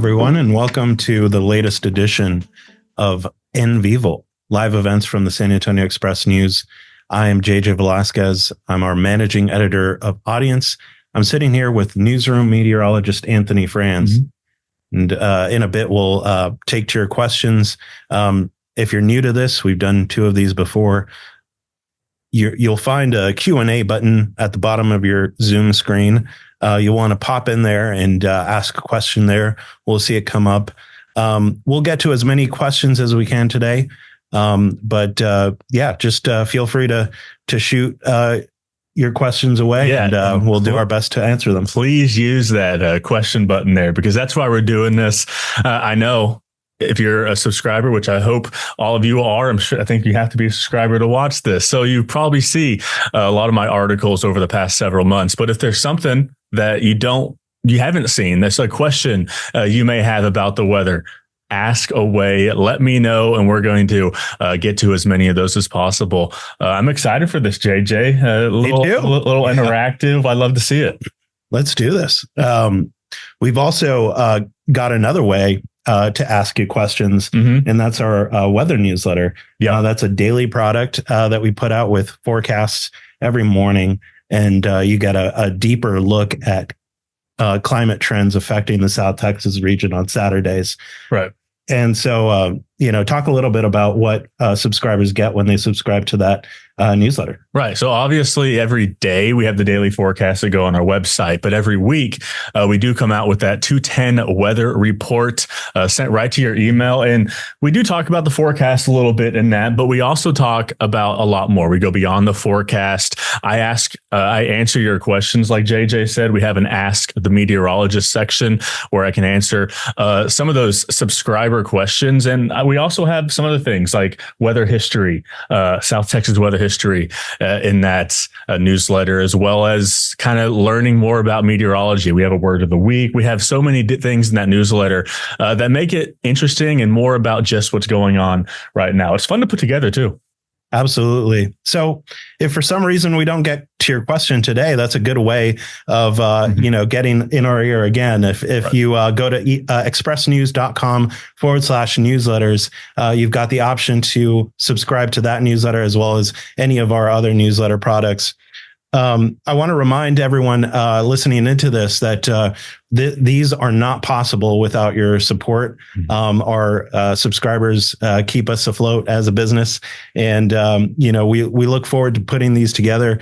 everyone, and welcome to the latest edition of En Vivo, live events from the San Antonio Express News. I am JJ Velasquez. I'm our managing editor of audience. I'm sitting here with newsroom meteorologist Anthony Franze. And in a bit, we'll take to your questions. If you're new to this, we've done two of these before. You'll find a Q&A button at the bottom of your Zoom screen. You'll want to pop in there and ask a question there. We'll see it come up. We'll get to as many questions as we can today. But just feel free to shoot your questions away, and we'll do our best to answer them. Please use that question button there, because that's why we're doing this. I know if you're a subscriber, which I hope all of you are, I think you have to be a subscriber to watch this. So you probably see a lot of my articles over the past several months. But if there's something that you haven't seen, that's a question you may have about the weather, ask away, let me know, and we're going to get to as many of those as possible. I'm excited for this, JJ. A little interactive. I'd love to see it. Let's do this. We've also got another way to ask you questions, and that's our weather newsletter. That's a daily product that we put out with forecasts every morning, and you get a deeper look at climate trends affecting the South Texas region on Saturdays. Right. And so, talk a little bit about what subscribers get when they subscribe to that newsletter. Right. So obviously every day we have the daily forecast that go on our website, but every week we do come out with that 210 weather report sent right to your email. And we do talk about the forecast a little bit in that, but we also talk about a lot more. We go beyond the forecast. I answer your questions. Like JJ said, we have an Ask the Meteorologist section where I can answer some of those subscriber questions. And we also have some other things like weather history, South Texas weather history in that newsletter, as well as kind of learning more about meteorology. We have a word of the week. We have so many things in that newsletter that make it interesting and more about just what's going on right now. It's fun to put together too. Absolutely. So if for some reason we don't get to your question today, that's a good way of, getting in our ear again. If right. You go to expressnews.com/newsletters, you've got the option to subscribe to that newsletter as well as any of our other newsletter products. I want to remind everyone listening into this that these are not possible without your support. Our subscribers keep us afloat as a business, and we look forward to putting these together.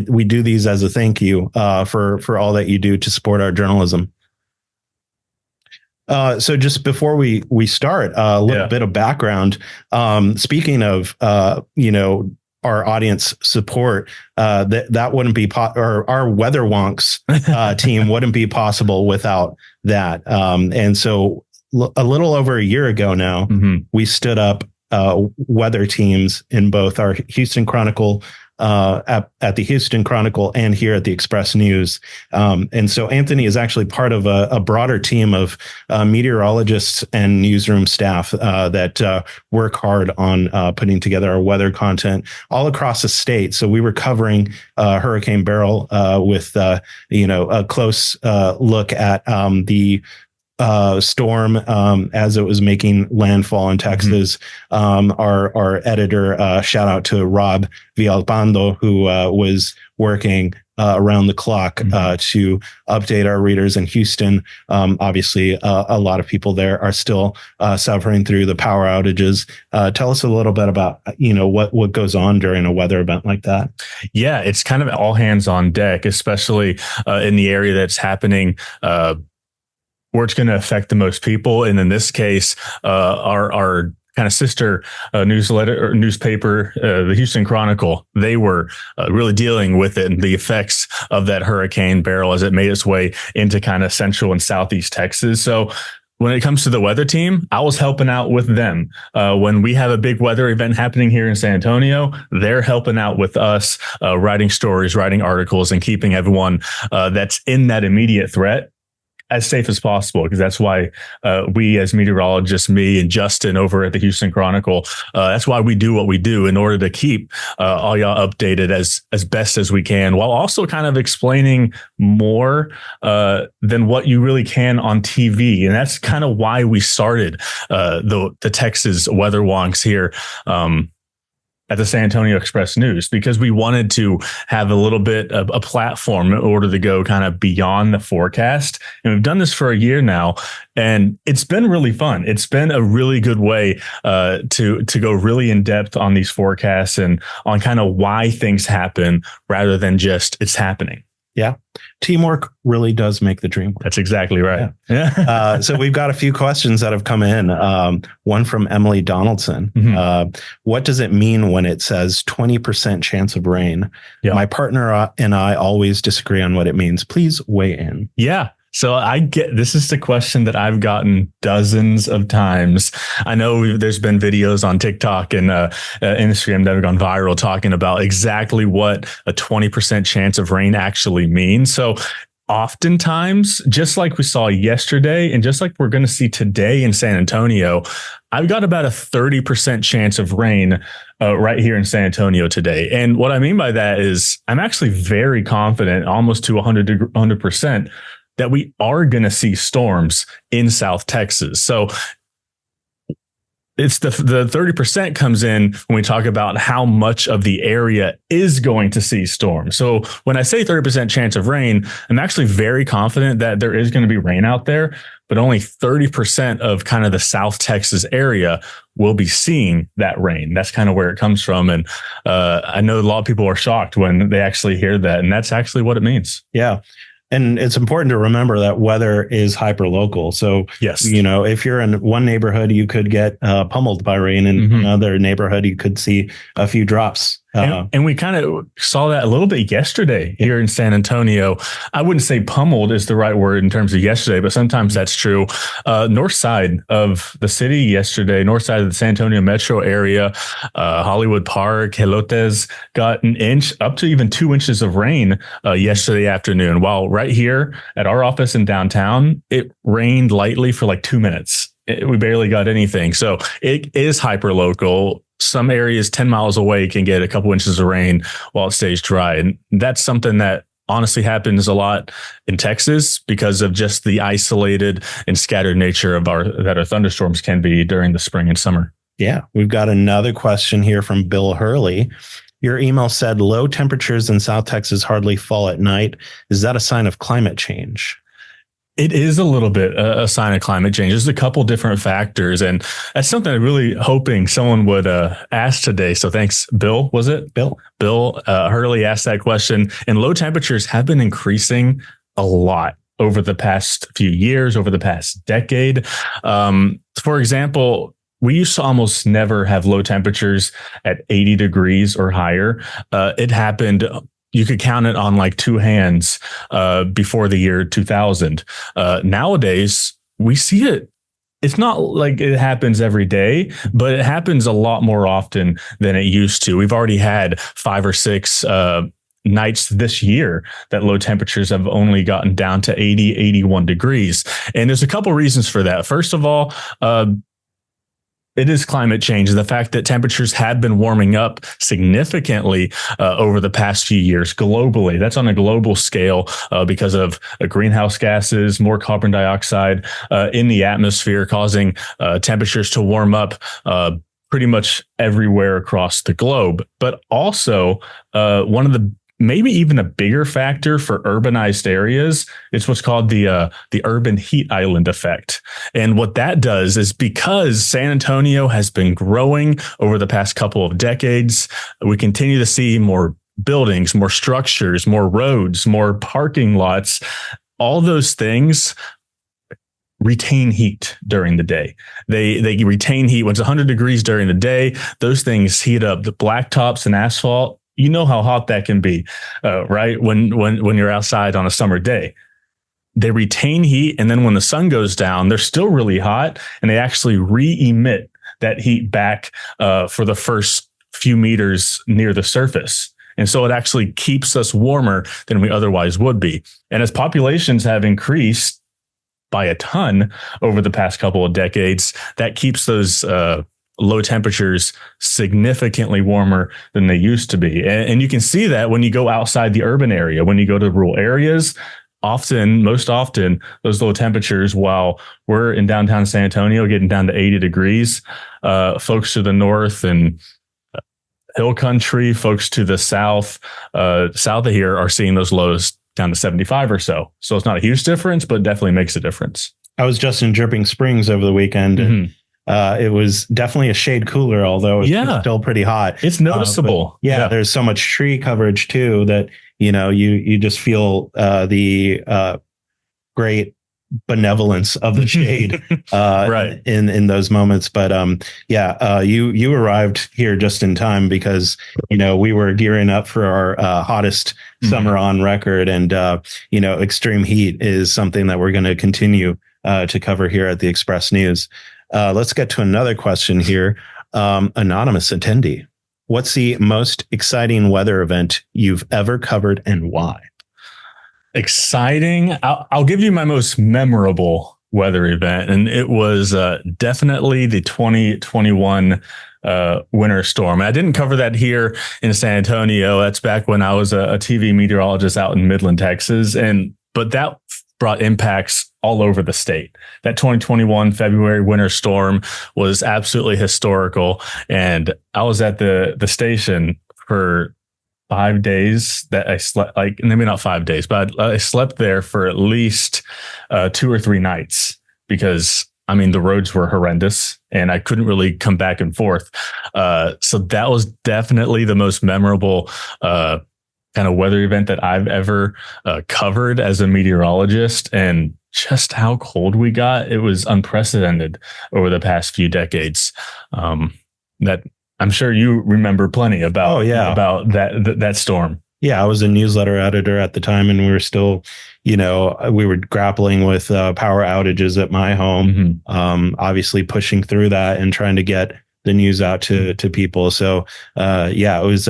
We do these as a thank you for all that you do to support our journalism. So just before we start, a little bit of background. Speaking of our audience support, that wouldn't be or our Weather Wonks team wouldn't be possible without that. And so a little over a year ago now, we stood up weather teams in both our Houston Chronicle, at the Houston Chronicle, and here at the Express News. And so Anthony is actually part of a broader team of meteorologists and newsroom staff that work hard on putting together our weather content all across the state. So we were covering Hurricane Beryl with a close look at the storm as it was making landfall in Texas. Our editor, shout out to Rob Villalpando, who was working around the clock to update our readers in Houston. Obviously, a lot of people there are still suffering through the power outages. Tell us a little bit about what goes on during a weather event like that. Yeah, it's kind of all hands on deck, especially in the area that's happening where it's going to affect the most people. And in this case, our kind of sister newsletter or newspaper, the Houston Chronicle, they were really dealing with it and the effects of that Hurricane Beryl as it made its way into kind of central and southeast Texas. So when it comes to the weather team, I was helping out with them. When we have a big weather event happening here in San Antonio, they're helping out with us, writing stories, writing articles, and keeping everyone that's in that immediate threat as safe as possible, because that's why we as meteorologists, me and Justin over at the Houston Chronicle, that's why we do what we do, in order to keep all y'all updated as best as we can, while also kind of explaining more than what you really can on TV. And that's kind of why we started the Texas weather wonks here at the San Antonio Express News, because we wanted to have a little bit of a platform in order to go kind of beyond the forecast. And we've done this for a year now, and it's been really fun. It's been a really good way to go really in depth on these forecasts and on kind of why things happen rather than just it's happening. Yeah. Teamwork really does make the dream work. That's exactly right. Yeah. So we've got a few questions that have come in. One from Emily Donaldson. Mm-hmm. What does it mean when it says 20% chance of rain? Yeah. My partner and I always disagree on what it means. Please weigh in. Yeah. So this is the question that I've gotten dozens of times. I know there's been videos on TikTok and Instagram that have gone viral talking about exactly what a 20% chance of rain actually means. So oftentimes, just like we saw yesterday and just like we're going to see today in San Antonio, I've got about a 30% chance of rain right here in San Antonio today. And what I mean by that is I'm actually very confident, almost to 100%, that we are going to see storms in South Texas. So it's the 30% comes in when we talk about how much of the area is going to see storms. So when I say 30% chance of rain, I'm actually very confident that there is going to be rain out there, but only 30% of kind of the South Texas area will be seeing that rain. That's kind of where it comes from. And I know a lot of people are shocked when they actually hear that. And that's actually what it means. Yeah. And it's important to remember that weather is hyperlocal. So, yes, if you're in one neighborhood, you could get pummeled by rain, and mm-hmm. another neighborhood, you could see a few drops. And we kind of saw that a little bit yesterday here in San Antonio. I wouldn't say pummeled is the right word in terms of yesterday, but sometimes that's true. North side of the city yesterday, north side of the San Antonio metro area, Hollywood Park, Helotes got an inch up to even 2 inches of rain yesterday afternoon. While right here at our office in downtown, it rained lightly for like 2 minutes. We barely got anything. So it is hyperlocal. Some areas 10 miles away can get a couple inches of rain while it stays dry. And that's something that honestly happens a lot in Texas because of just the isolated and scattered nature of our thunderstorms can be during the spring and summer. Yeah. We've got another question here from Bill Hurley. Your email said low temperatures in South Texas hardly fall at night. Is that a sign of climate change? It is a little bit a sign of climate change. There's a couple different factors, and that's something I'm really hoping someone would ask today. So thanks, Bill. Was it Bill? Bill Hurley asked that question. And low temperatures have been increasing a lot over the past few years, over the past decade. For example, we used to almost never have low temperatures at 80 degrees or higher. It happened. You could count it on like two hands before the year 2000. Nowadays, we see it. It's not like it happens every day, but it happens a lot more often than it used to. We've already had 5 or 6 nights this year that low temperatures have only gotten down to 80, 81 degrees. And there's a couple reasons for that. First of all, it is climate change. The fact that temperatures have been warming up significantly over the past few years globally. That's on a global scale because of greenhouse gases, more carbon dioxide in the atmosphere, causing temperatures to warm up pretty much everywhere across the globe. But also one of the maybe even a bigger factor for urbanized areas, it's what's called the urban heat island effect. And what that does is because San Antonio has been growing over the past couple of decades, we continue to see more buildings, more structures, more roads, more parking lots. All those things retain heat during the day. They retain heat when it's 100 degrees during the day. Those things heat up the blacktops and asphalt. You know how hot that can be, right? When you're outside on a summer day, they retain heat. And then when the sun goes down, they're still really hot and they actually re-emit that heat back for the first few meters near the surface. And so it actually keeps us warmer than we otherwise would be. And as populations have increased, by a ton over the past couple of decades. That keeps those low temperatures significantly warmer than they used to be. And you can see that when you go outside the urban area, when you go to rural areas, most often, those low temperatures, while we're in downtown San Antonio getting down to 80 degrees, folks to the north and hill country, folks to the south of here are seeing those lows down to 75 or so. So it's not a huge difference, but definitely makes a difference. I was just in Dripping Springs over the weekend. And it was definitely a shade cooler, although it's still pretty hot. It's noticeable. There's so much tree coverage too that, you just feel the great benevolence of the shade right in those moments. But you arrived here just in time because, we were gearing up for our hottest summer on record. And, extreme heat is something that we're going to continue to cover here at the Express News. Let's get to another question here. Anonymous attendee. What's the most exciting weather event you've ever covered and why? Exciting. I'll give you my most memorable weather event. And it was definitely the 2021 winter storm. I didn't cover that here in San Antonio. That's back when I was a TV meteorologist out in Midland, Texas. But that brought impacts all over the state. That 2021 February winter storm was absolutely historical. And I was at the station for 5 days that I slept, like maybe not 5 days, but I slept there for at least 2 or 3 nights because the roads were horrendous and I couldn't really come back and forth. So that was definitely the most memorable kind of weather event that I've ever covered as a meteorologist, and just how cold we got. It was unprecedented over the past few decades. That I'm sure you remember plenty about. About that storm. Yeah, I was a newsletter editor at the time, and we were still, we were grappling with power outages at my home. Obviously pushing through that and trying to get the news out to people. So it was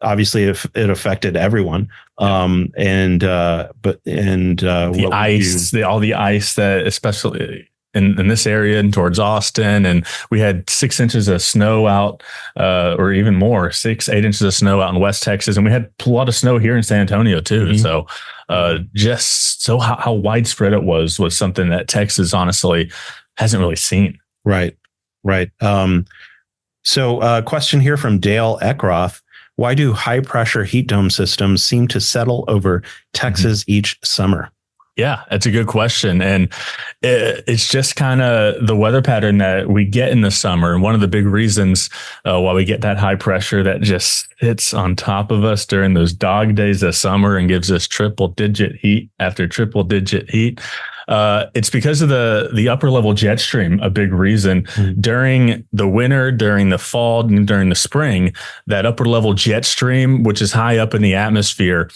obviously it affected everyone. All the ice that especially in this area and towards Austin, and we had 6 inches of snow out, or even more, 6-8 inches of snow out in West Texas, and we had a lot of snow here in San Antonio too. So, just so how widespread it was something that Texas honestly hasn't really seen. Right. So, question here from Dale Eckroth. Why do high pressure heat dome systems seem to settle over Texas each summer? Yeah, that's a good question. And it's just kind of the weather pattern that we get in the summer. And one of the big reasons why we get that high pressure that just sits on top of us during those dog days of summer and gives us triple digit heat after triple digit heat. It's because of the upper level jet stream, a big reason. During the winter, during the fall, and during the spring, that upper level jet stream, which is high up in the atmosphere,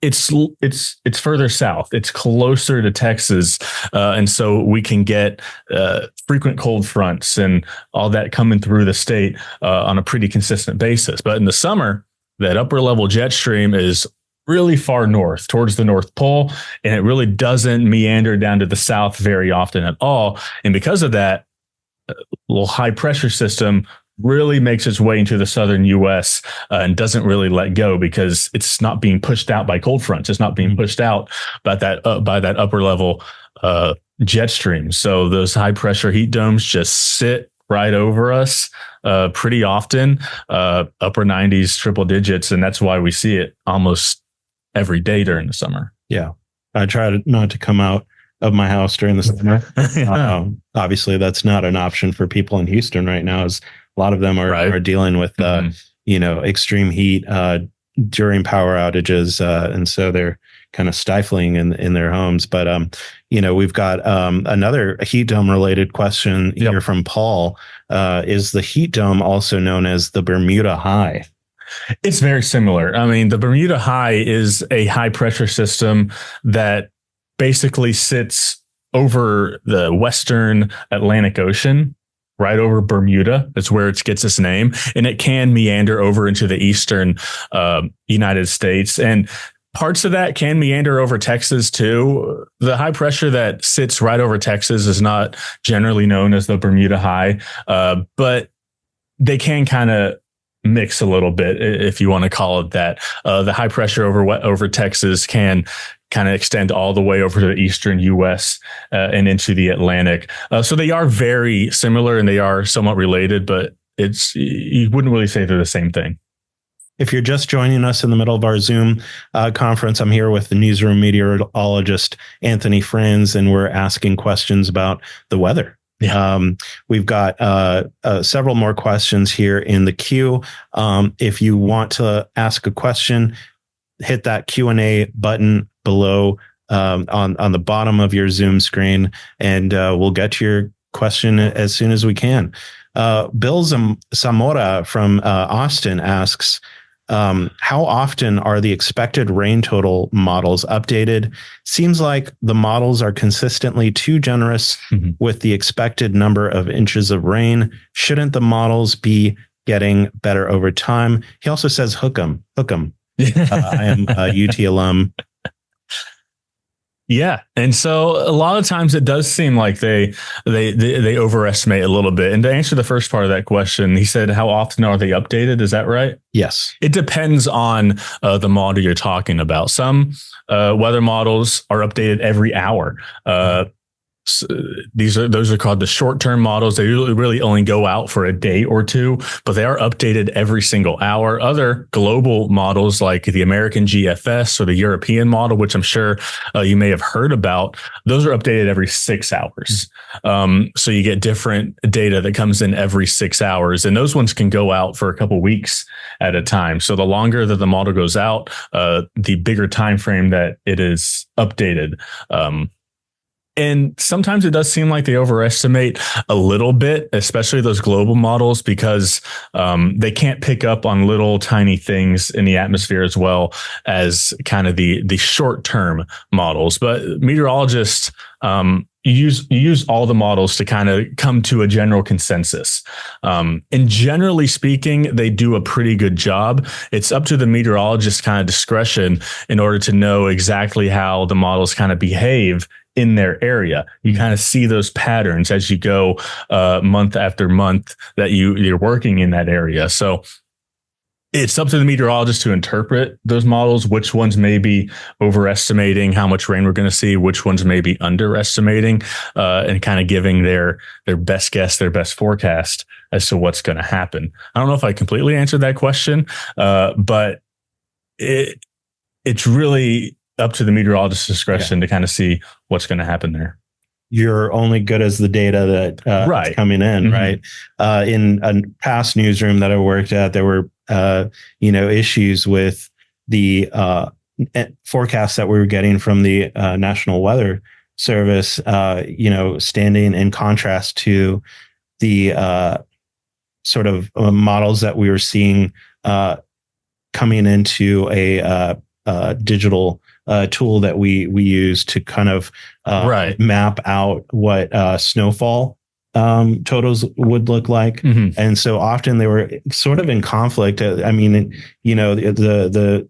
it's further south. It's closer to Texas. And so we can get frequent cold fronts and all that coming through the state on a pretty consistent basis. But in the summer, that upper level jet stream is really far north towards the North Pole, and it really doesn't meander down to the south very often at all. And because of that, little high pressure system really makes its way into the southern U.S. And doesn't really let go because it's not being pushed out by cold fronts. It's not being pushed out by that upper level jet stream. So those high pressure heat domes just sit right over us pretty often, upper 90s, triple digits, and that's why we see it almost every day during the summer. Yeah, I try not to come out of my house during the summer. Obviously, that's not an option for people in Houston right now, as a lot of them are dealing with extreme heat during power outages, and so they're kind of stifling in their homes. But we've got another heat dome related question here from Paul. Is the heat dome also known as the Bermuda High? It's very similar. The Bermuda High is a high pressure system that basically sits over the western Atlantic Ocean, right over Bermuda. That's where it gets its name. And it can meander over into the eastern United States. And Parts of that can meander over Texas too. The high pressure that sits right over Texas is not generally known as the Bermuda High, but they can kind of mix a little bit, if you want to call it that. The high pressure over Texas can kind of extend all the way over to the eastern U.S. And into the Atlantic. So they are very similar and they are somewhat related, but you wouldn't really say they're the same thing. If you're just joining us in the middle of our Zoom conference, I'm here with the newsroom meteorologist, Anthony Franze, and we're asking questions about the weather. Yeah. We've got several more questions here in the queue. If you want to ask a question, hit that Q&A button below on the bottom of your Zoom screen, and we'll get to your question as soon as we can. Bill Zamora from Austin asks, how often are the expected rain total models updated? Seems like the models are consistently too generous with the expected number of inches of rain. Shouldn't the models be getting better over time? He also says, hook 'em. I am a UT alum. Yeah. And so a lot of times it does seem like they overestimate a little bit. And to answer the first part of that question, he said, how often are they updated? Is that right? Yes. It depends on the model you're talking about. Some weather models are updated every hour. Those are called the short-term models. They really only go out for a day or two, but they are updated every single hour. Other global models like the American GFS or the European model, which I'm sure you may have heard about, those are updated every 6 hours. So you get different data that comes in every 6 hours, and those ones can go out for a couple weeks at a time. So the longer that the model goes out, the bigger time frame that it is updated. And sometimes it does seem like they overestimate a little bit, especially those global models, because they can't pick up on little tiny things in the atmosphere as well as kind of the short-term models. But meteorologists, you use all the models to kind of come to a general consensus. And generally speaking, they do a pretty good job. It's up to the meteorologist kind of discretion in order to know exactly how the models kind of behave in their area. You kind of see those patterns as you go month after month that you're working in that area. So it's up to the meteorologist to interpret those models, which ones may be overestimating how much rain we're going to see, which ones may be underestimating, and kind of giving their best guess, their best forecast as to what's going to happen. I don't know if I completely answered that question, but it's really up to the meteorologist's discretion to kind of see what's going to happen there. You're only good as the data that is coming in, right? In a past newsroom that I worked at, there were issues with the forecasts that we were getting from the National Weather Service, standing in contrast to the sort of models that we were seeing coming into a digital tool that we use to kind of map out what snowfall totals would look like. And so often they were sort of in conflict. I mean, the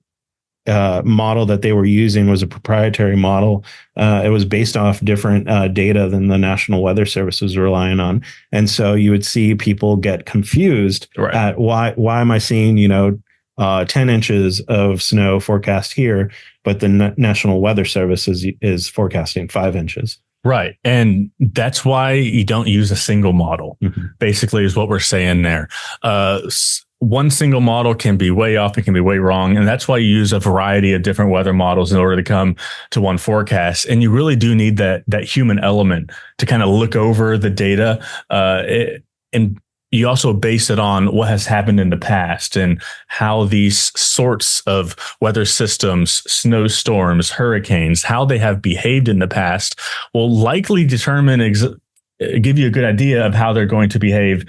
model that they were using was a proprietary model. It was based off different data than the National Weather Service was relying on. And so you would see people get confused at why am I seeing, 10 inches of snow forecast here, but the National Weather Service is forecasting 5 inches. Right. And that's why you don't use a single model, basically, is what we're saying there. One single model can be way off, it can be way wrong. And that's why you use a variety of different weather models in order to come to one forecast. And you really do need that human element to kind of look over the data. And you also base it on what has happened in the past and how these sorts of weather systems, snowstorms, hurricanes, how they have behaved in the past will likely determine, give you a good idea of how they're going to behave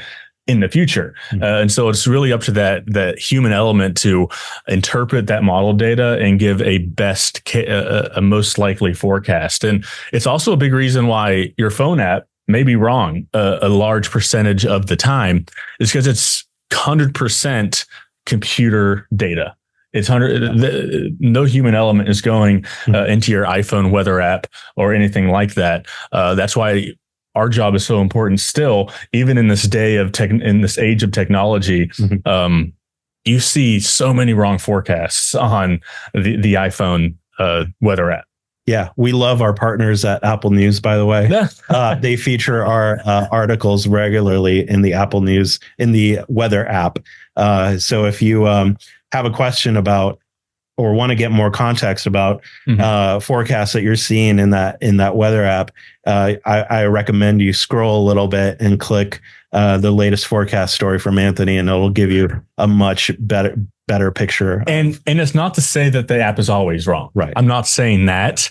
in the future. And so it's really up to that human element to interpret that model data and give a most likely forecast. And it's also a big reason why your phone app may be wrong a large percentage of the time, is because it's 100% computer data. It's 100. No human element is going into your iPhone weather app or anything like that. That's why our job is so important still, even in this day of in this age of technology. You see so many wrong forecasts on the iPhone weather app. Yeah, we love our partners at Apple News, by the way. They feature our articles regularly in the Apple News, in the weather app. So if you have a question about or want to get more context about forecasts that you're seeing in that weather app, I recommend you scroll a little bit and click the latest forecast story from Anthony, and it'll give you a much better picture. And it's not to say that the app is always wrong. Right. I'm not saying that.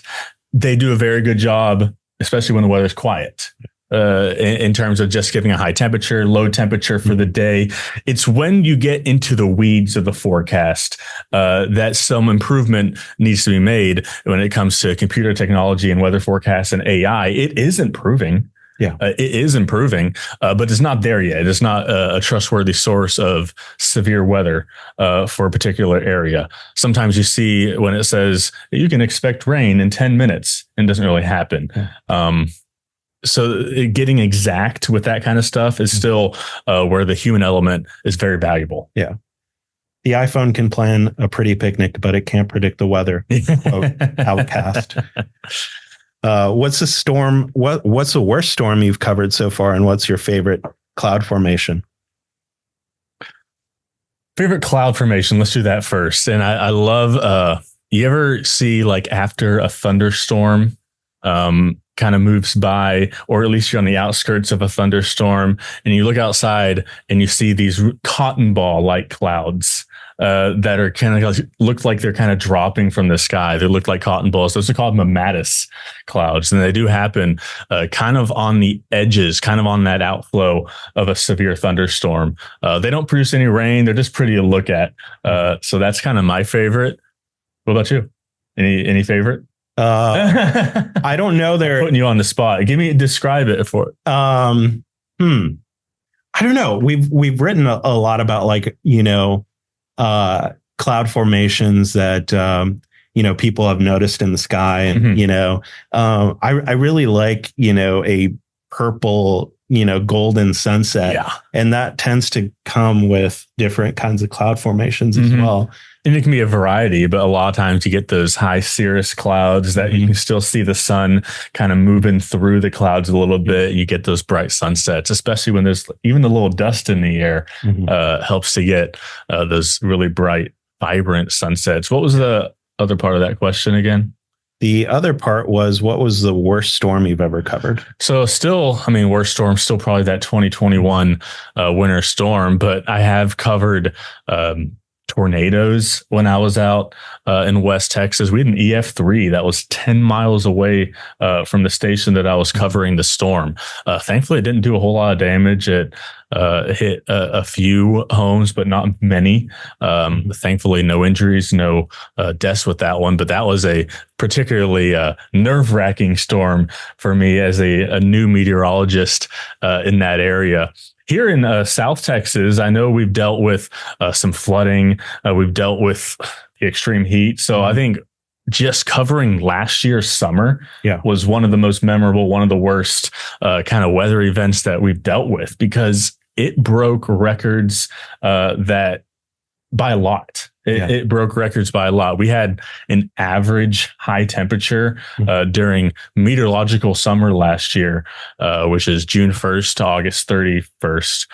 They do a very good job, especially when the weather's quiet, in terms of just giving a high temperature, low temperature for the day. It's when you get into the weeds of the forecast that some improvement needs to be made when it comes to computer technology and weather forecasts and AI. It is improving. Yeah, it is improving, but it's not there yet. It's not a trustworthy source of severe weather for a particular area. Sometimes you see when it says you can expect rain in 10 minutes and it doesn't really happen. So getting exact with that kind of stuff is still where the human element is very valuable. Yeah. The iPhone can plan a pretty picnic, but it can't predict the weather. Outcast. What's the storm? What's the worst storm you've covered so far, and what's your favorite cloud formation? Favorite cloud formation. Let's do that first. And I love. You ever see like after a thunderstorm, kind of moves by, or at least you're on the outskirts of a thunderstorm, and you look outside and you see these cotton ball like clouds. That are kind of look like they're kind of dropping from the sky. They look like cotton balls. Those are called mammatus clouds. And they do happen kind of on the edges, kind of on that outflow of a severe thunderstorm. They don't produce any rain. They're just pretty to look at. So that's kind of my favorite. What about you? Any favorite? I don't know. They're putting you on the spot. Describe it for. I don't know. We've written a lot about cloud formations that, people have noticed in the sky. And, I really like, a purple, golden sunset. Yeah. And that tends to come with different kinds of cloud formations as well. And it can be a variety, but a lot of times you get those high cirrus clouds that you can still see the sun kind of moving through the clouds a little bit. You get those bright sunsets, especially when there's even a little dust in the air, helps to get those really bright, vibrant sunsets. What was the other part of that question again? The other part was, what was the worst storm you've ever covered? So worst storm, still probably that 2021 winter storm, but I have covered tornadoes when I was out in West Texas. We had an EF3 that was 10 miles away from the station that I was covering the storm. Thankfully, it didn't do a whole lot of damage. It hit a few homes, but not many. Thankfully, no injuries, no deaths with that one. But that was a particularly nerve-wracking storm for me as a new meteorologist in that area. Here in South Texas, I know we've dealt with some flooding. We've dealt with the extreme heat. So I think just covering last year's summer was one of the most memorable, one of the worst kind of weather events that we've dealt with, because it broke records that by a lot. It broke records by a lot. We had an average high temperature during meteorological summer last year, which is June 1st to August 31st,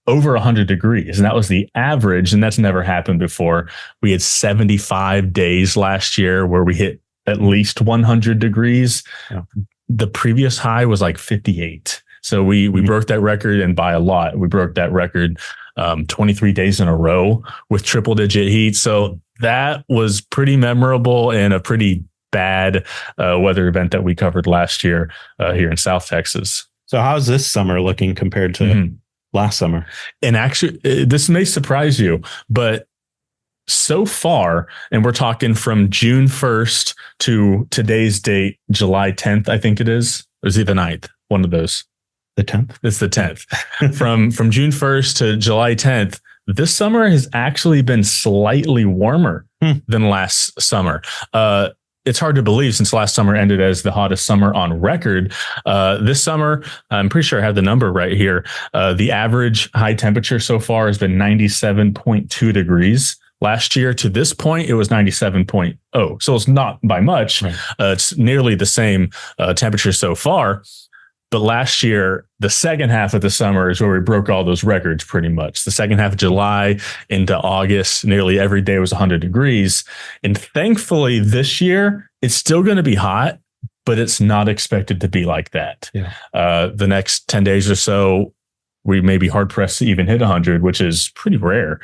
over 100 degrees. And that was the average. And that's never happened before. We had 75 days last year where we hit at least 100 degrees. Yeah. The previous high was like 58. So we broke that record, and by a lot. We broke that record 23 days in a row with triple digit heat. So that was pretty memorable and a pretty bad weather event that we covered last year here in South Texas. So how's this summer looking compared to last summer? And actually, this may surprise you, but so far, and we're talking from June 1st to today's date, July 10th, I think it is. Or is it the 9th? One of those. The 10th? It's the 10th. From June 1st to July 10th, this summer has actually been slightly warmer than last summer. It's hard to believe since last summer ended as the hottest summer on record. This summer, I'm pretty sure I have the number right here. The average high temperature so far has been 97.2 degrees. Last year to this point, it was 97.0. So it's not by much. Right. It's nearly the same temperature so far. But last year, the second half of the summer is where we broke all those records pretty much. The second half of July into August, nearly every day was 100 degrees. And thankfully this year, it's still going to be hot, but it's not expected to be like that. Yeah. The next 10 days or so, we may be hard pressed to even hit 100, which is pretty rare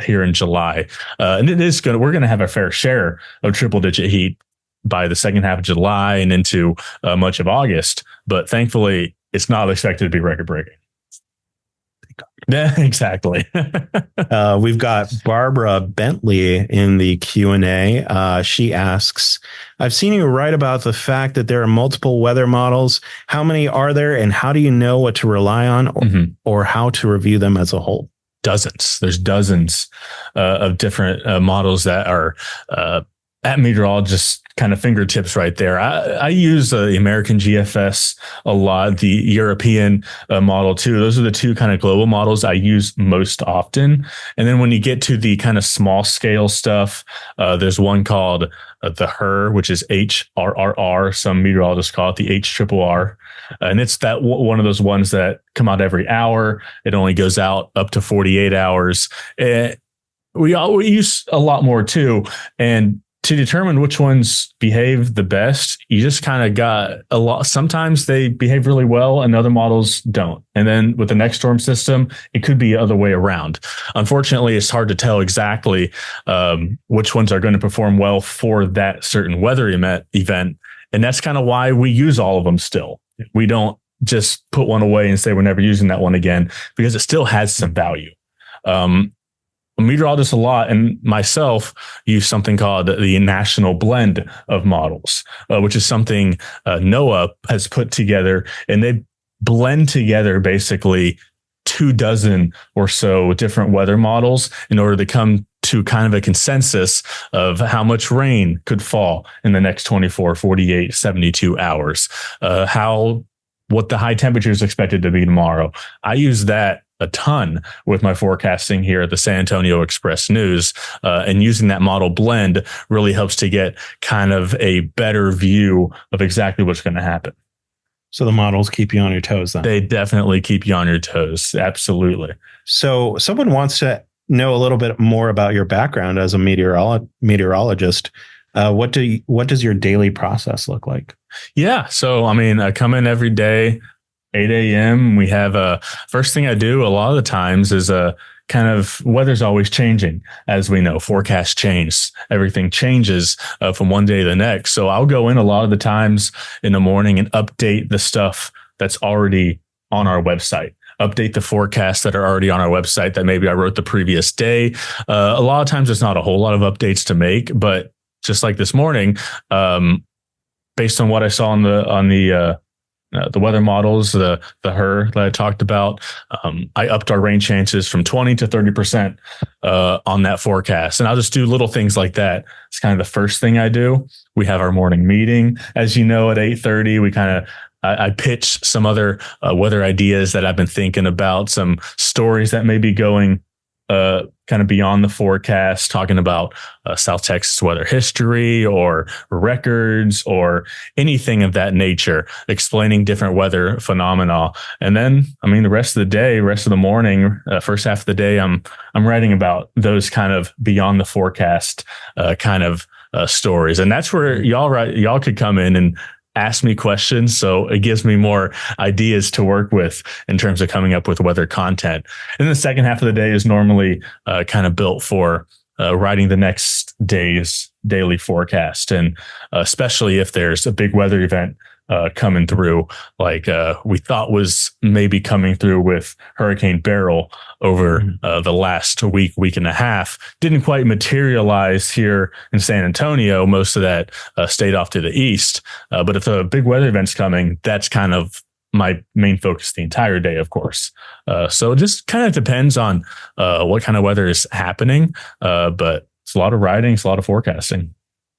here in July. And we're going to have a fair share of triple digit heat by the second half of July and into much of August. But thankfully, it's not expected to be record breaking. Yeah, exactly. We've got Barbara Bentley in the Q&A. She asks, I've seen you write about the fact that there are multiple weather models. How many are there, and how do you know what to rely on or how to review them as a whole? Dozens. There's dozens of different models that are at meteorologists' kind of fingertips right there. I use the American GFS a lot, the European model too. Those are the two kind of global models I use most often. And then when you get to the kind of small scale stuff, there's one called the HRR, which is HRRR. Some meteorologists call it the HRRR. And it's that one of those ones that come out every hour. It only goes out up to 48 hours. We use a lot more too. And to determine which ones behave the best, you just kind of got a lot. Sometimes they behave really well and other models don't. And then with the next storm system, it could be the other way around. Unfortunately, it's hard to tell exactly which ones are going to perform well for that certain weather event. And that's kind of why we use all of them still. We don't just put one away and say we're never using that one again, because it still has some value. Meteorologists a lot and myself use something called the national blend of models, which is something NOAA has put together, and they blend together basically 24 or so different weather models in order to come to kind of a consensus of how much rain could fall in the next 24, 48, 72 hours, what the high temperature is expected to be tomorrow. I use that a ton with my forecasting here at the San Antonio Express News, and using that model blend really helps to get kind of a better view of exactly what's going to happen. So the models keep you on your toes then? They definitely keep you on your toes. Absolutely. So someone wants to know a little bit more about your background as a meteorologist. What does your daily process look like? Yeah. So, I come in every day, 8 a.m. We have first thing I do a lot of the times is kind of weather's always changing. As we know, forecasts change. Everything changes from one day to the next. So I'll go in a lot of the times in the morning and update the stuff that's already on our website. Update the forecasts that are already on our website that maybe I wrote the previous day. A lot of times there's not a whole lot of updates to make, but just like this morning, based on what I saw on the weather models, the HRR that I talked about, I upped our rain chances from 20 to 30% on that forecast. And I'll just do little things like that. It's kind of the first thing I do. We have our morning meeting, as you know, at 8:30. I pitch some other weather ideas that I've been thinking about, some stories that may be going kind of beyond the forecast, talking about South Texas weather history or records or anything of that nature, explaining different weather phenomena. And then, the rest of the day, rest of the morning, first half of the day, I'm writing about those kind of beyond the forecast kind of stories. And that's where y'all could come in and ask me questions. So it gives me more ideas to work with in terms of coming up with weather content. And the second half of the day is normally kind of built for writing the next day's daily forecast. And especially if there's a big weather event coming through, like we thought was maybe coming through with Hurricane Beryl over the last week and a half. Didn't quite materialize here in San Antonio. Most of that stayed off to the east. But if a big weather event's coming, that's kind of my main focus the entire day, of course. So it just kind of depends on what kind of weather is happening. But a lot of writing, it's a lot of forecasting.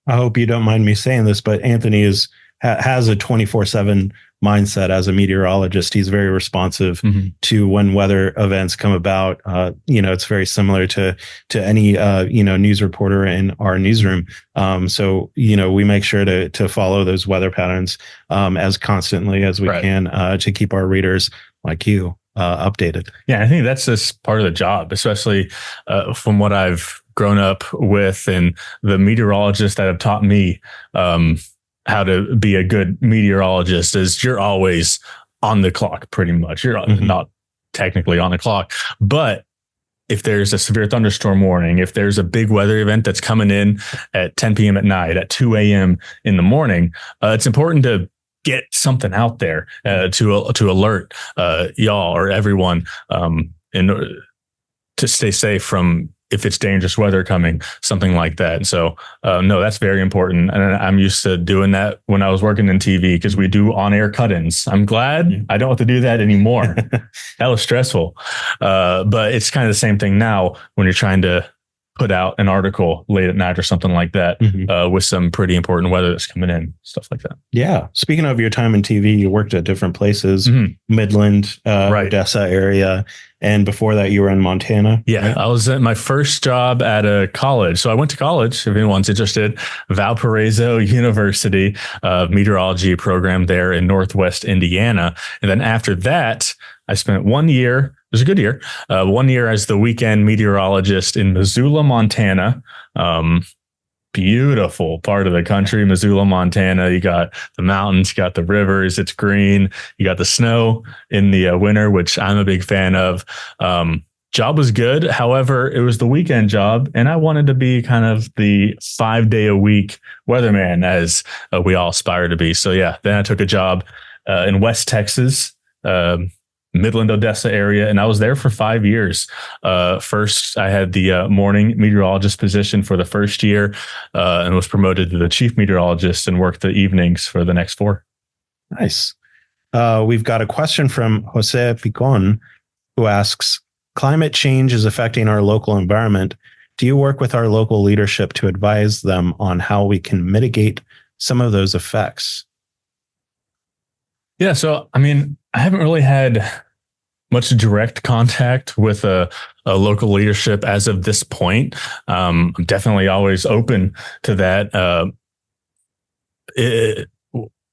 I hope you don't mind me saying this, but Anthony has a 24/7 mindset as a meteorologist. He's very responsive to when weather events come about. It's very similar to any news reporter in our newsroom. So we make sure to follow those weather patterns as constantly as we can to keep our readers like you updated. Yeah, I think that's just part of the job, especially from what I've grown up with and the meteorologists that have taught me how to be a good meteorologist is you're always on the clock pretty much. You're not technically on the clock, but if there's a severe thunderstorm warning, if there's a big weather event that's coming in at 10 p.m. at night, at 2 a.m. in the morning, it's important to get something out there to alert y'all or everyone to stay safe from if it's dangerous weather coming, something like that. So, no, that's very important. And I'm used to doing that when I was working in TV because we do on-air cut-ins. I'm glad I don't have to do that anymore. That was stressful. But it's kind of the same thing now when you're trying to put out an article late at night or something like that with some pretty important weather that's coming in, stuff like that. Yeah. Speaking of your time in TV, you worked at different places, Midland, Odessa area. And before that, you were in Montana. Yeah, right? I was at my first job at a college. So I went to college, if anyone's interested, Valparaiso University meteorology program there in Northwest Indiana. And then after that, I spent 1 year. It was a good year. 1 year as the weekend meteorologist in Missoula, Montana. Beautiful part of the country, Missoula, Montana. You got the mountains, you got the rivers, it's green. You got the snow in the winter, which I'm a big fan of. Job was good. However, it was the weekend job, and I wanted to be kind of the 5-day-a-week weatherman, as we all aspire to be. So yeah, then I took a job in West Texas, Midland, Odessa area. And I was there for 5 years. First, I had the morning meteorologist position for the first year and was promoted to the chief meteorologist and worked the evenings for the next 4. Nice. We've got a question from Jose Picon who asks, climate change is affecting our local environment. Do you work with our local leadership to advise them on how we can mitigate some of those effects? Yeah. So, I mean, I haven't really had much direct contact with a local leadership as of this point. I'm definitely always open to that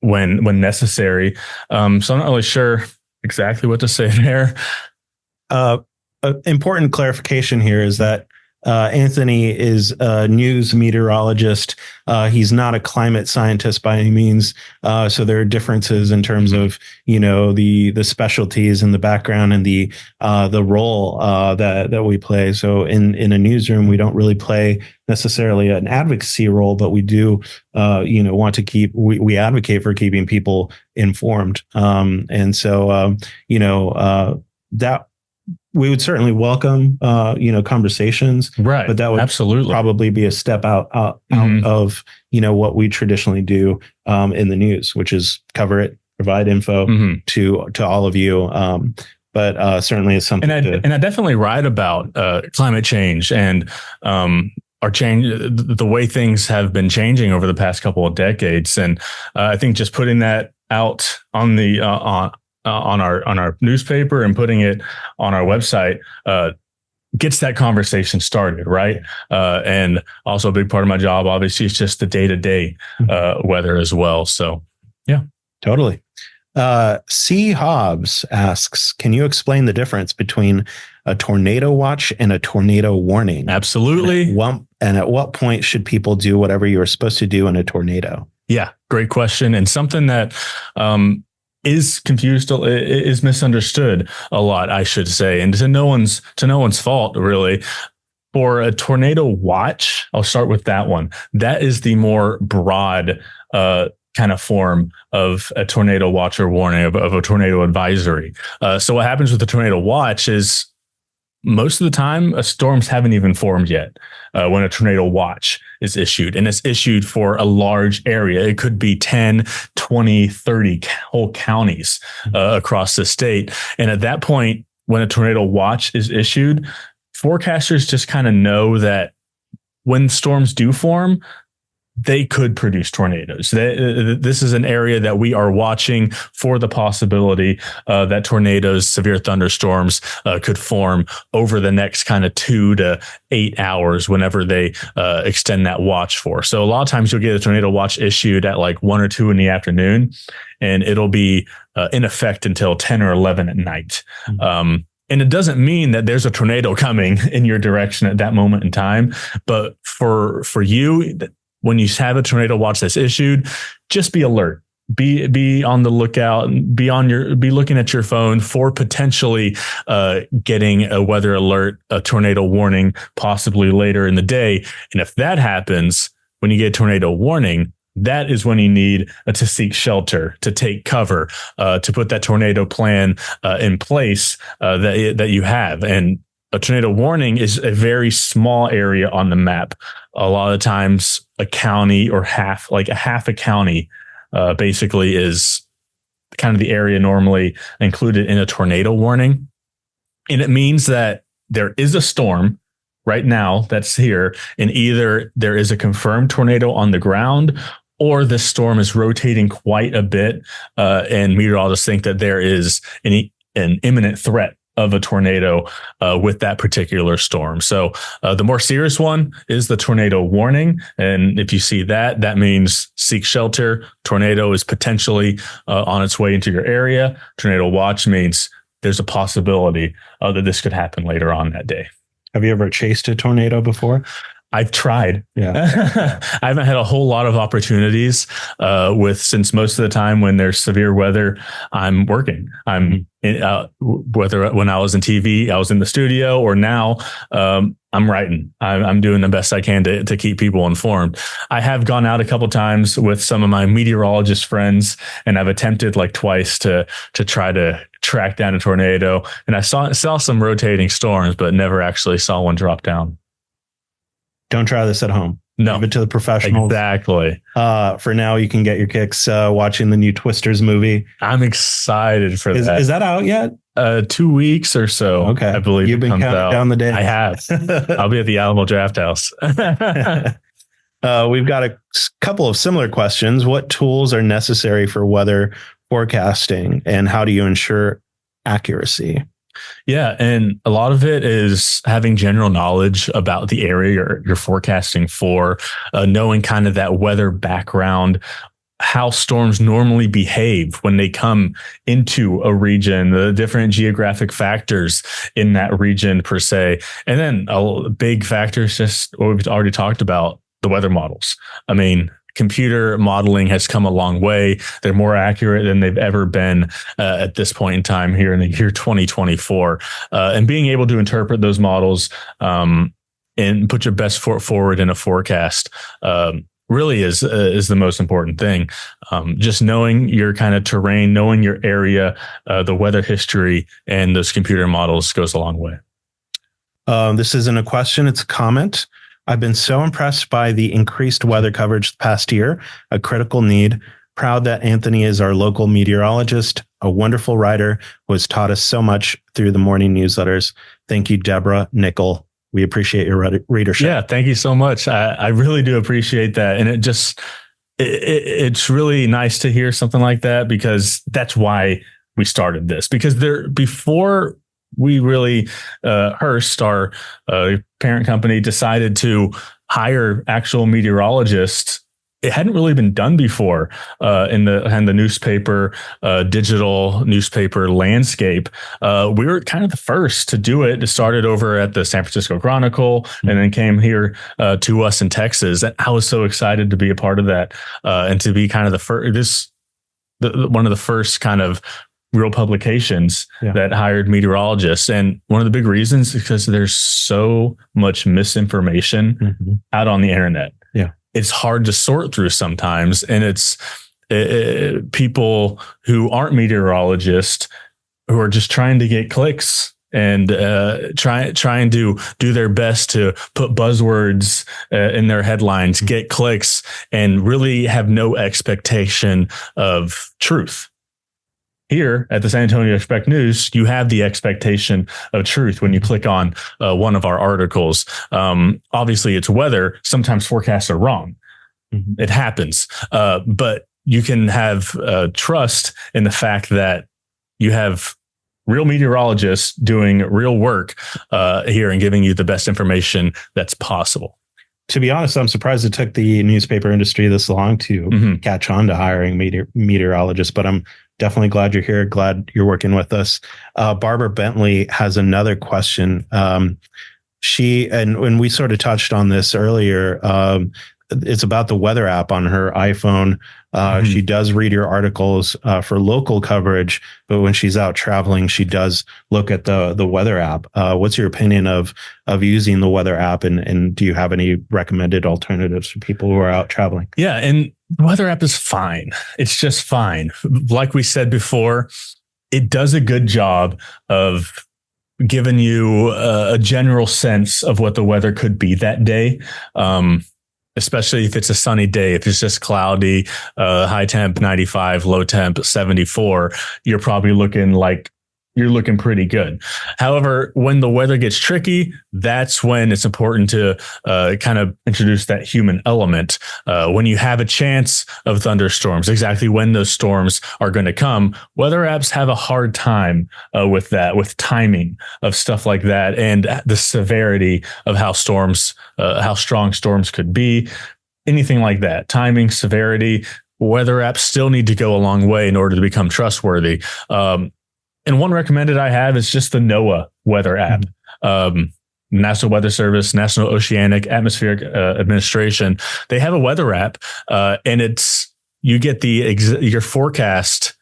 when necessary. So I'm not really sure exactly what to say there. Important clarification here is that Anthony is a news meteorologist. He's not a climate scientist by any means. So there are differences in terms of, the specialties in the background and the role that we play. So in a newsroom, we don't really play necessarily an advocacy role, but we do, want to we advocate for keeping people informed. And so, that we would certainly welcome, conversations, right? But that would absolutely probably be a step out of, what we traditionally do in the news, which is cover it, provide info to all of you. But certainly it's something. And I definitely write about climate change and our change, the way things have been changing over the past couple of decades. And I think just putting that out on the on our newspaper and putting it on our website gets that conversation started, right? And also a big part of my job, obviously, is just the day-to-day weather as well. So, yeah. Totally. C. Hobbs asks, can you explain the difference between a tornado watch and a tornado warning? Absolutely. And at what point should people do whatever you are supposed to do in a tornado? Yeah, great question. And something that is confused, is misunderstood a lot, I should say, and to no one's fault, really. For a tornado watch, I'll start with that one. That is the more broad kind of form of a tornado watch or warning of a tornado advisory. So what happens with the tornado watch is most of the time, storms haven't even formed yet when a tornado watch is issued. And it's issued for a large area. It could be 10, 20, 30 whole counties across the state. And at that point, when a tornado watch is issued, forecasters just kind of know that when storms do form, they could produce tornadoes. This is an area that we are watching for the possibility that tornadoes, severe thunderstorms could form over the next kind of 2 to 8 hours whenever they extend that watch for. So a lot of times you'll get a tornado watch issued at like 1 or 2 in the afternoon, and it'll be in effect until 10 or 11 at night. Mm-hmm. And it doesn't mean that there's a tornado coming in your direction at that moment in time. But for you, when you have a tornado watch that's issued, just be alert. Be on the lookout. Be looking at your phone for potentially getting a weather alert, a tornado warning, possibly later in the day. And if that happens, when you get a tornado warning, that is when you need to seek shelter, to take cover, to put that tornado plan in place that you have. And a tornado warning is a very small area on the map. A lot of times a county or half a county basically is kind of the area normally included in a tornado warning. And it means that there is a storm right now that's here, and either there is a confirmed tornado on the ground, or the storm is rotating quite a bit, and meteorologists think that there is an imminent threat of a tornado with that particular storm. So the more serious one is the tornado warning. And if you see that, that means seek shelter. Tornado is potentially on its way into your area. Tornado watch means there's a possibility that this could happen later on that day. Have you ever chased a tornado before? I've tried. Yeah. I haven't had a whole lot of opportunities since most of the time when there's severe weather, I'm working. Whether when I was in TV, I was in the studio, or now I'm writing. I'm doing the best I can to keep people informed. I have gone out a couple times with some of my meteorologist friends, and I've attempted like twice to try to track down a tornado. And I saw some rotating storms, but never actually saw one drop down. Don't try this at home. No. Leave it to the professionals. Exactly. For now, you can get your kicks watching the new Twisters movie. I'm excited for that. Is that out yet? 2 weeks or so. Okay. I believe you've been counting down the days. I have. I'll be at the Alamo Draft House. We've got a couple of similar questions. What tools are necessary for weather forecasting, and how do you ensure accuracy? Yeah. And a lot of it is having general knowledge about the area you're forecasting for, knowing kind of that weather background, how storms normally behave when they come into a region, the different geographic factors in that region per se. And then a big factor is just what we've already talked about, the weather models. I mean, computer modeling has come a long way. They're more accurate than they've ever been at this point in time here in the year 2024. And being able to interpret those models and put your best foot forward in a forecast really is the most important thing. Just knowing your kind of terrain, knowing your area, the weather history, and those computer models goes a long way. This isn't a question, it's a comment. I've been so impressed by the increased weather coverage the past year, a critical need. Proud that Anthony is our local meteorologist, a wonderful writer who has taught us so much through the morning newsletters. Thank you, Deborah Nickel. We appreciate your readership. Yeah, thank you so much. I really do appreciate that. And it's really nice to hear something like that, because that's why we started this. Because before we really, Hearst, our parent company, decided to hire actual meteorologists. It hadn't really been done before in the newspaper, digital newspaper landscape. We were kind of the first to do it. It started over at the San Francisco Chronicle, and then came here to us in Texas. And I was so excited to be a part of that, and to be kind of one of the first kind of real publications that hired meteorologists. And one of the big reasons is because there's so much misinformation out on the internet. Yeah. It's hard to sort through sometimes. And it's people who aren't meteorologists who are just trying to get clicks and trying to do their best to put buzzwords in their headlines, get clicks, and really have no expectation of truth. here at the San Antonio Expect News, you have the expectation of truth when you click on one of our articles. Obviously, it's weather. Sometimes forecasts are wrong. Mm-hmm. It happens. But you can have trust in the fact that you have real meteorologists doing real work here and giving you the best information that's possible. To be honest, I'm surprised it took the newspaper industry this long to catch on to hiring meteorologists, but I'm definitely glad you're here. Glad you're working with us. Barbara Bentley has another question. When we sort of touched on this earlier, it's about the weather app on her iPhone. She does read your articles for local coverage, but when she's out traveling, she does look at the weather app. What's your opinion of using the weather app, and do you have any recommended alternatives for people who are out traveling? Yeah, and the weather app is fine. It's just fine. Like we said before, it does a good job of giving you a general sense of what the weather could be that day. Especially if it's a sunny day. If it's just cloudy, high temp 95, low temp 74, you're probably looking pretty good. However, when the weather gets tricky, that's when it's important to kind of introduce that human element. When you have a chance of thunderstorms, exactly when those storms are going to come, weather apps have a hard time with that, with timing of stuff like that, and the severity of how strong storms could be, anything like that. Timing, severity, weather apps still need to go a long way in order to become trustworthy. And one recommended I have is just the NOAA weather app. National Weather Service, National Oceanic Atmospheric Administration. They have a weather app, and you get your forecast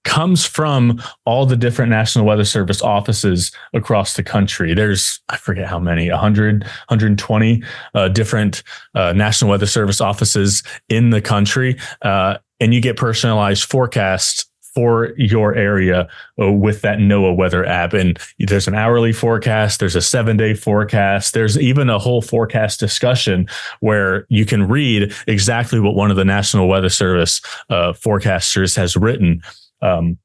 comes from all the different National Weather Service offices across the country. There's, I forget how many, 100, 120 different National Weather Service offices in the country, and you get personalized forecasts for your area with that NOAA weather app. And there's an hourly forecast, there's a 7-day forecast, there's even a whole forecast discussion where you can read exactly what one of the National Weather Service forecasters has written, kind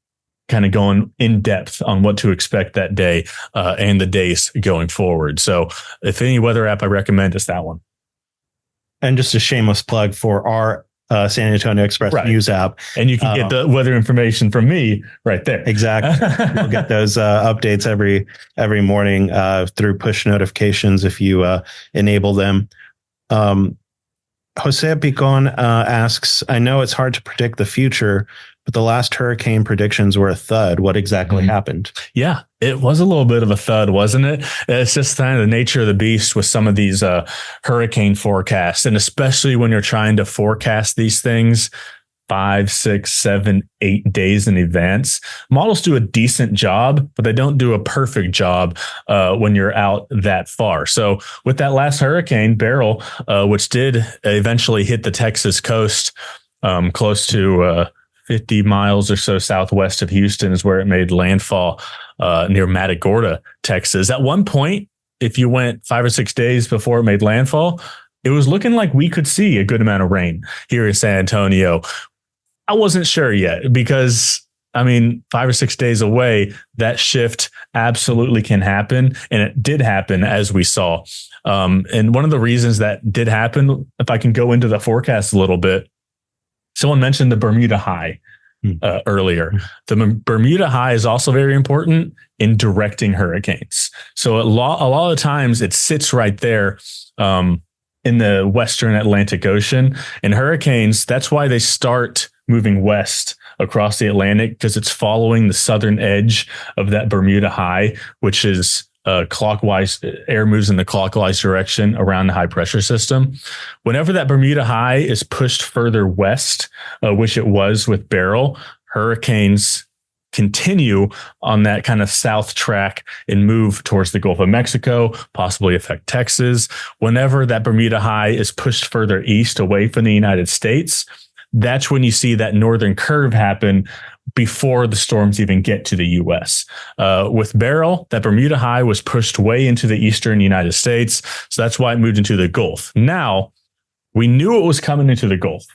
of going in depth on what to expect that day and the days going forward. So if any weather app I recommend, is that one. And just a shameless plug for our San Antonio Express News app. And you can get the weather information from me right there. Exactly. You'll get those updates every morning through push notifications if you enable them. Jose Picon asks, I know it's hard to predict the future, but the last hurricane predictions were a thud. What exactly happened? Yeah, it was a little bit of a thud, wasn't it? It's just kind of the nature of the beast with some of these hurricane forecasts. And especially when you're trying to forecast these things 5, 6, 7, 8 days in advance. Models do a decent job, but they don't do a perfect job when you're out that far. So with that last hurricane, Beryl, which did eventually hit the Texas coast, close to 50 miles or so southwest of Houston is where it made landfall near Matagorda, Texas. At one point, if you went 5 or 6 days before it made landfall, it was looking like we could see a good amount of rain here in San Antonio. I wasn't sure yet because, 5 or 6 days away, that shift absolutely can happen. And it did happen, as we saw. And one of the reasons that did happen, if I can go into the forecast a little bit, someone mentioned the Bermuda High earlier. The Bermuda High is also very important in directing hurricanes. So a lot of times it sits right there in the Western Atlantic Ocean. And hurricanes, that's why they start moving west across the Atlantic, because it's following the southern edge of that Bermuda High, which is clockwise. Air moves in the clockwise direction around the high pressure system. Whenever that Bermuda High is pushed further west, which it was with Beryl, hurricanes continue on that kind of south track and move towards the Gulf of Mexico, possibly affect Texas. Whenever that Bermuda High is pushed further east away from the United States, that's when you see that northern curve happen before the storms even get to the U.S. With Beryl, that Bermuda High was pushed way into the eastern United States. So that's why it moved into the Gulf. Now, we knew it was coming into the Gulf.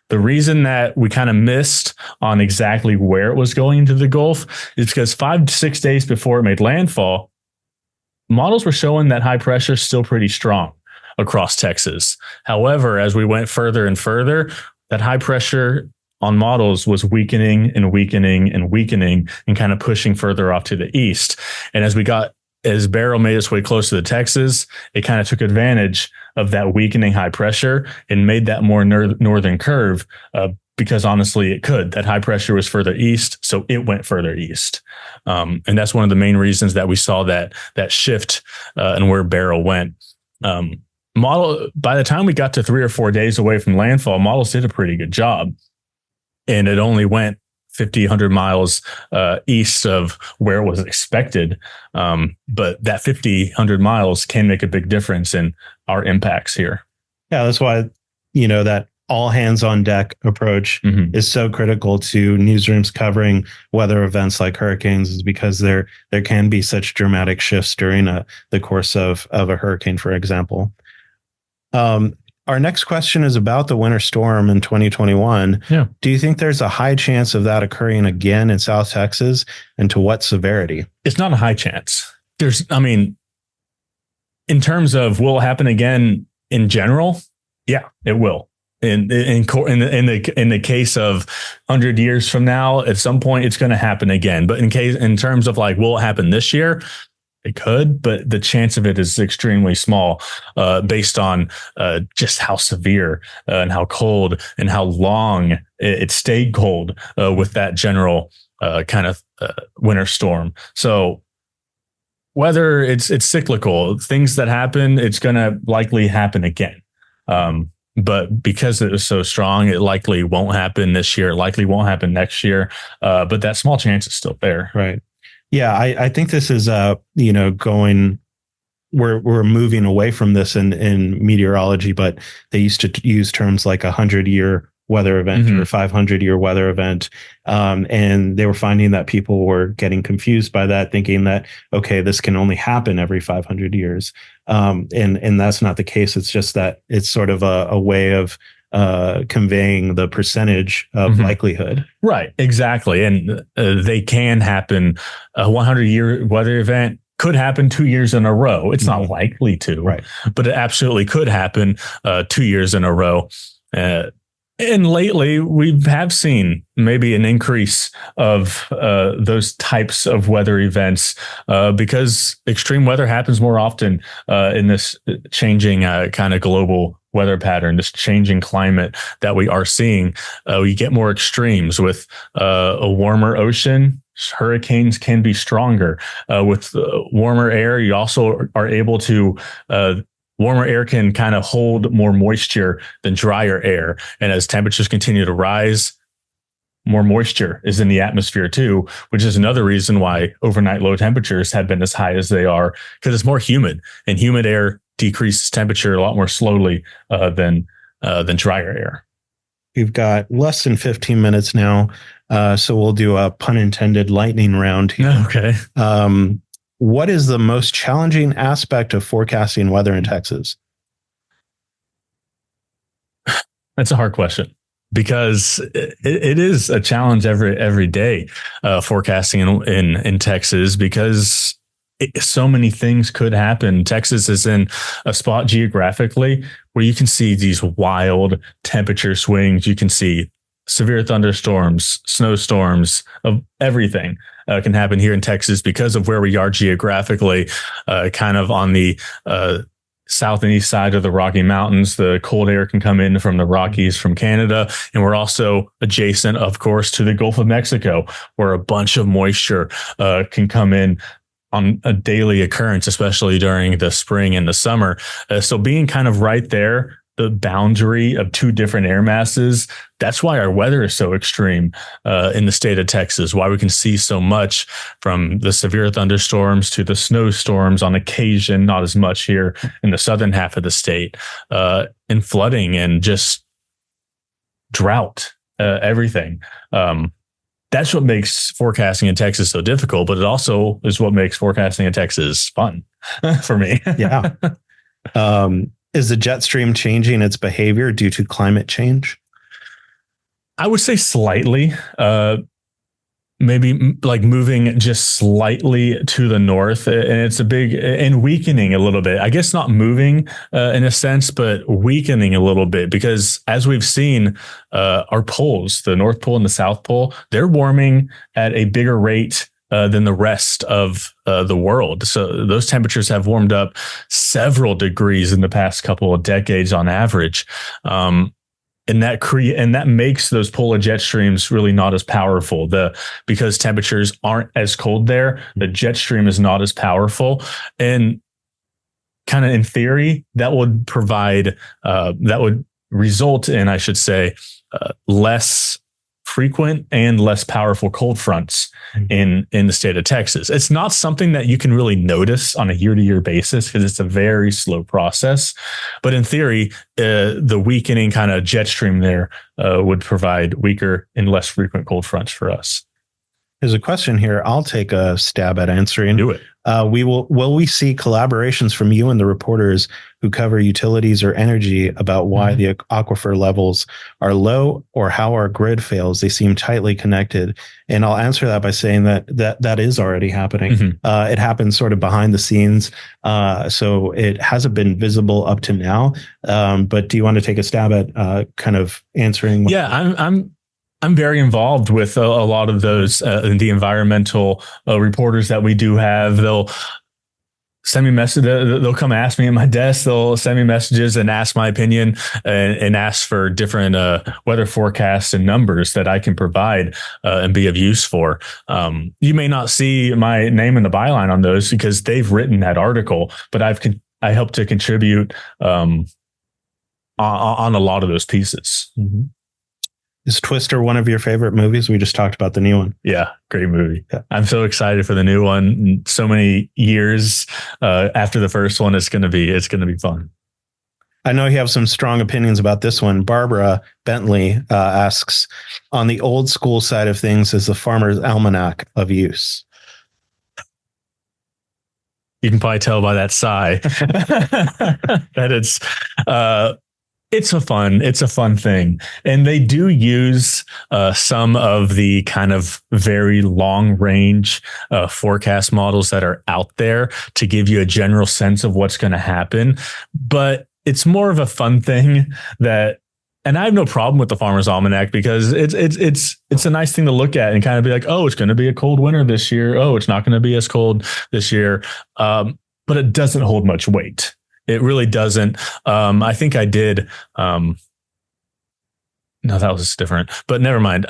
The reason that we kind of missed on exactly where it was going into the Gulf is because 5 to 6 days before it made landfall, models were showing that high pressure is still pretty strong across Texas. However, as we went further and further, that high pressure on models was weakening and weakening and weakening and kind of pushing further off to the east. And as Beryl made its way close to the Texas, it kind of took advantage of that weakening high pressure and made that more northern curve because honestly it could. That high pressure was further east, so it went further east. And that's one of the main reasons that we saw that shift in where Beryl went. By the time we got to 3 or 4 days away from landfall, models did a pretty good job. And it only went 50, 100 miles east of where it was expected. But that 50, 100 miles can make a big difference in our impacts here. Yeah, that's why, that all hands on deck approach is so critical to newsrooms covering weather events like hurricanes, is because there can be such dramatic shifts during the course of a hurricane, for example. Our next question is about the winter storm in 2021. Yeah. Do you think there's a high chance of that occurring again in South Texas, and to what severity? It's not a high chance. In terms of will it happen again in general? Yeah, it will. In the case of 100 years from now, at some point it's going to happen again. But in terms of will it happen this year? It could, but the chance of it is extremely small based on just how severe and how cold and how long it stayed cold with that general kind of winter storm. So whether it's cyclical, things that happen, it's going to likely happen again. But because it was so strong, it likely won't happen this year. It likely won't happen next year. But that small chance is still there. Right. Yeah, I think this is going. We're moving away from this in meteorology, but they used to use terms like 100-year weather event or 500-year weather event, and they were finding that people were getting confused by that, thinking that this can only happen every 500 years, and that's not the case. It's just that it's sort of a way of conveying the percentage of likelihood. Right, exactly. And they can happen. A 100-year weather event could happen 2 years in a row. It's not likely to, right, but it absolutely could happen 2 years in a row. And lately, we have seen maybe an increase of those types of weather events because extreme weather happens more often in this changing kind of global weather pattern, this changing climate that we are seeing. We get more extremes with a warmer ocean. Hurricanes can be stronger. With warmer air, you also are able to warmer air can kind of hold more moisture than drier air. And as temperatures continue to rise, more moisture is in the atmosphere too, which is another reason why overnight low temperatures have been as high as they are, because it's more humid, and humid air decreases temperature a lot more slowly than drier air. We've got less than 15 minutes now, so we'll do a pun intended lightning round here. Okay. What is the most challenging aspect of forecasting weather in Texas? That's a hard question, because it is a challenge every day forecasting in Texas, because so many things could happen. Texas is in a spot geographically where you can see these wild temperature swings. You can see severe thunderstorms, snowstorms, of everything can happen here in Texas because of where we are geographically, kind of on the south and east side of the Rocky Mountains. The cold air can come in from the Rockies, from Canada. And we're also adjacent, of course, to the Gulf of Mexico, where a bunch of moisture can come in on a daily occurrence, especially during the spring and the summer. So being kind of right there, the boundary of two different air masses, that's why our weather is so extreme in the state of Texas, why we can see so much, from the severe thunderstorms to the snowstorms on occasion, not as much here in the southern half of the state, and flooding and just drought, everything. That's what makes forecasting in Texas so difficult, but it also is what makes forecasting in Texas fun for me. Yeah. Is the jet stream changing its behavior due to climate change? I would say slightly. Maybe like moving just slightly to the north, and it's a big and weakening a little bit. I guess not moving in a sense, but weakening a little bit, because as we've seen, our poles, the North Pole and the South Pole, they're warming at a bigger rate than the rest of the world. So those temperatures have warmed up several degrees in the past couple of decades on average. And that makes those polar jet streams really not as powerful. Because temperatures aren't as cold there, the jet stream is not as powerful. And kind of in theory, that would result in, I should say, less frequent and less powerful cold fronts in the state of Texas. It's not something that you can really notice on a year-to-year basis because it's a very slow process. But in theory, the weakening kind of jet stream there would provide weaker and less frequent cold fronts for us. There's a question here. I'll take a stab at answering. Do it. Will we see collaborations from you and the reporters who cover utilities or energy about why the aquifer levels are low or how our grid fails? They seem tightly connected. And I'll answer that by saying that is already happening. It happens sort of behind the scenes. So it hasn't been visible up to now. But do you want to take a stab at kind of answering? I'm very involved with a lot of those, the environmental reporters that we do have. They'll send me messages. They'll come ask me at my desk. They'll send me messages and ask my opinion and ask for different weather forecasts and numbers that I can provide and be of use for. You may not see my name in the byline on those because they've written that article, but I helped to contribute on a lot of those pieces. Is Twister one of your favorite movies? We just talked about the new one. Yeah, great movie. Yeah. I'm so excited for the new one. So many years after the first one, it's going to be fun. I know you have some strong opinions about this one. Barbara Bentley asks, on the old school side of things, is the Farmer's Almanac of use? You can probably tell by that sigh that it's a fun thing. And they do use some of the kind of very long range forecast models that are out there to give you a general sense of what's going to happen. But it's more of a fun thing and I have no problem with the Farmer's Almanac because it's a nice thing to look at and kind of be like, oh, it's going to be a cold winter this year. Oh, it's not going to be as cold this year. But it doesn't hold much weight. It really doesn't. I think I did. No, that was different, but never mind.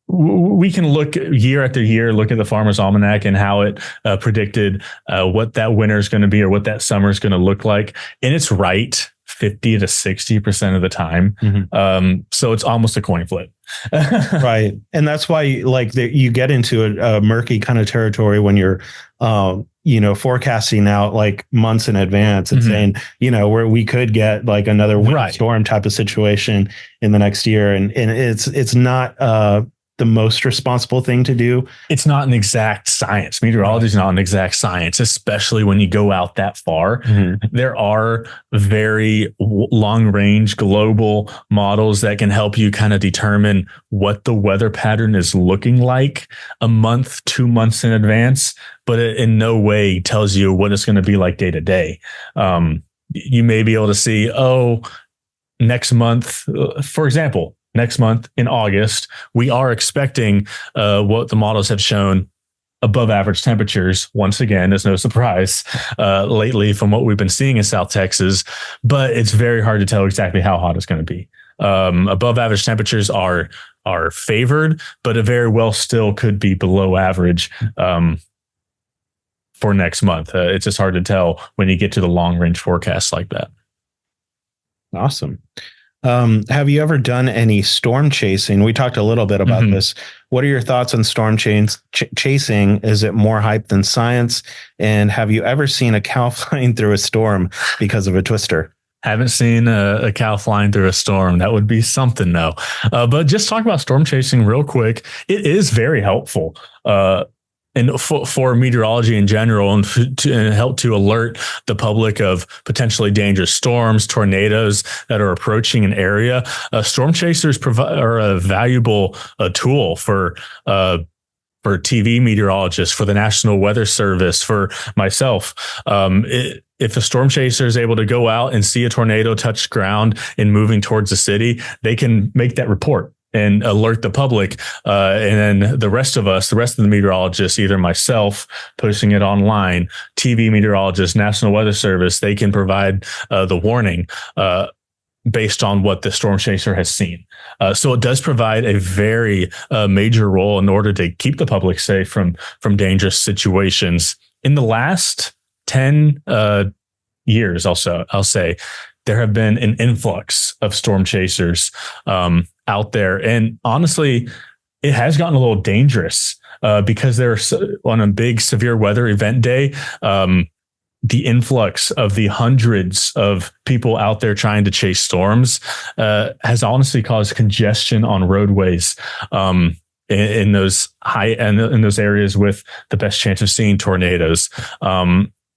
We can look year after year, look at the Farmer's Almanac and how it predicted what that winter is going to be or what that summer is going to look like. And it's right 50 to 60% of the time. So it's almost a coin flip. Right. And that's why you get into a murky kind of territory when you're, forecasting out like months in advance and saying, where we could get like another winter storm type of situation in the next year. And it's not the most responsible thing to do. It's not an exact science. Meteorology is not an exact science, especially when you go out that far. There are very long range global models that can help you kind of determine what the weather pattern is looking like a month, 2 months in advance, but it in no way tells you what it's going to be like day to day. You may be able to see, next month, for example, next month in August, we are expecting what the models have shown above average temperatures. Once again, there's no surprise lately from what we've been seeing in South Texas, but it's very hard to tell exactly how hot it's going to be. Above average temperatures are favored, but it very well still could be below average for next month. It's just hard to tell when you get to the long range forecasts like that. Awesome. Have you ever done any storm chasing? We talked a little bit about this. What are your thoughts on storm chasing? Is it more hype than science? And have you ever seen a cow flying through a storm because of a twister? Haven't seen a cow flying through a storm. That would be something, though. But just talk about storm chasing real quick. It is very helpful. and for meteorology in general, and to help to alert the public of potentially dangerous storms, tornadoes that are approaching an area. Storm chasers are a valuable tool for TV meteorologists, for the National Weather Service, for myself. If a storm chaser is able to go out and see a tornado touch ground and moving towards the city, they can make that report and alert the public. And then the rest of the meteorologists, either myself posting it online, TV meteorologists, National Weather Service, they can provide the warning based on what the storm chaser has seen. So it does provide a very major role in order to keep the public safe from dangerous situations. In the last 10 years, I'll say, there have been an influx of storm chasers out there. And honestly, it has gotten a little dangerous because on a big severe weather event day, the influx of the hundreds of people out there trying to chase storms has honestly caused congestion on roadways in those in those areas with the best chance of seeing tornadoes.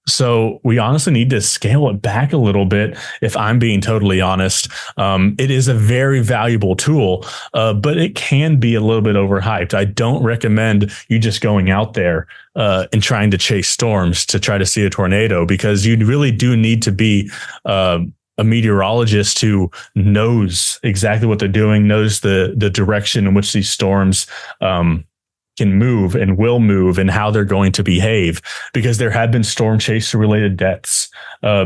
So we honestly need to scale it back a little bit. If I'm being totally honest, it is a very valuable tool, but it can be a little bit overhyped. I don't recommend you just going out there and trying to chase storms to try to see a tornado, because you really do need to be a meteorologist who knows exactly what they're doing, knows the direction in which these storms can move and will move and how they're going to behave, because there have been storm chaser related deaths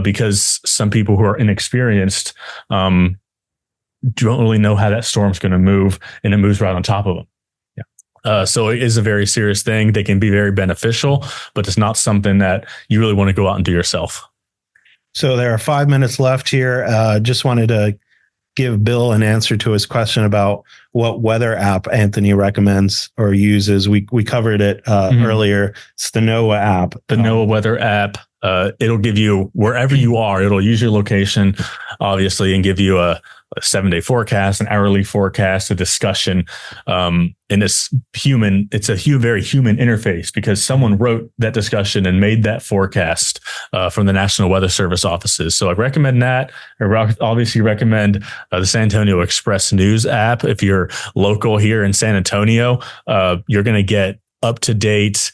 because some people who are inexperienced don't really know how that storm's going to move, and it moves right on top of them. So it is a very serious thing. They can be very beneficial, but it's not something that you really want to go out and do yourself. So there are 5 minutes left here. Just wanted to give Bill an answer to his question about what weather app Anthony recommends or uses. We covered it earlier. It's the NOAA app. The NOAA weather app. It'll give you, wherever you are, it'll use your location, obviously, and give you a 7-day forecast, an hourly forecast, a discussion. And it's a very human interface, because someone wrote that discussion and made that forecast from the National Weather Service offices. So I recommend that. I obviously recommend the San Antonio Express News app. If you're local here in San Antonio, you're going to get up-to-date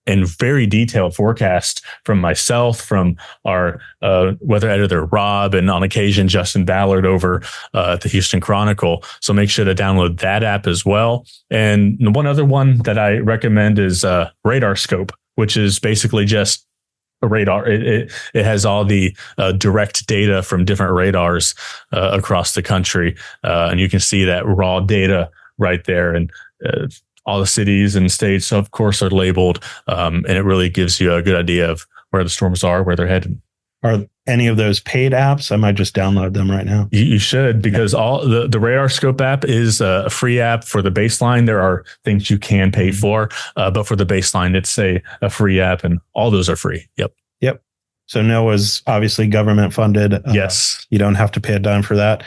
and very detailed forecast from myself, from our weather editor, Rob, and on occasion, Justin Ballard over at the Houston Chronicle. So make sure to download that app as well. And one other one that I recommend is Radar Scope, which is basically just a radar. It has all the direct data from different radars across the country. And you can see that raw data right there. And all the cities and states, of course, are labeled, and it really gives you a good idea of where the storms are, where they're headed. Are any of those paid apps? I might just download them right now. You should, because all the Radar Scope app is a free app for the baseline. There are things you can pay for, but for the baseline, it's a free app, and all those are free. Yep. So NOAA's obviously government funded. Yes. You don't have to pay a dime for that.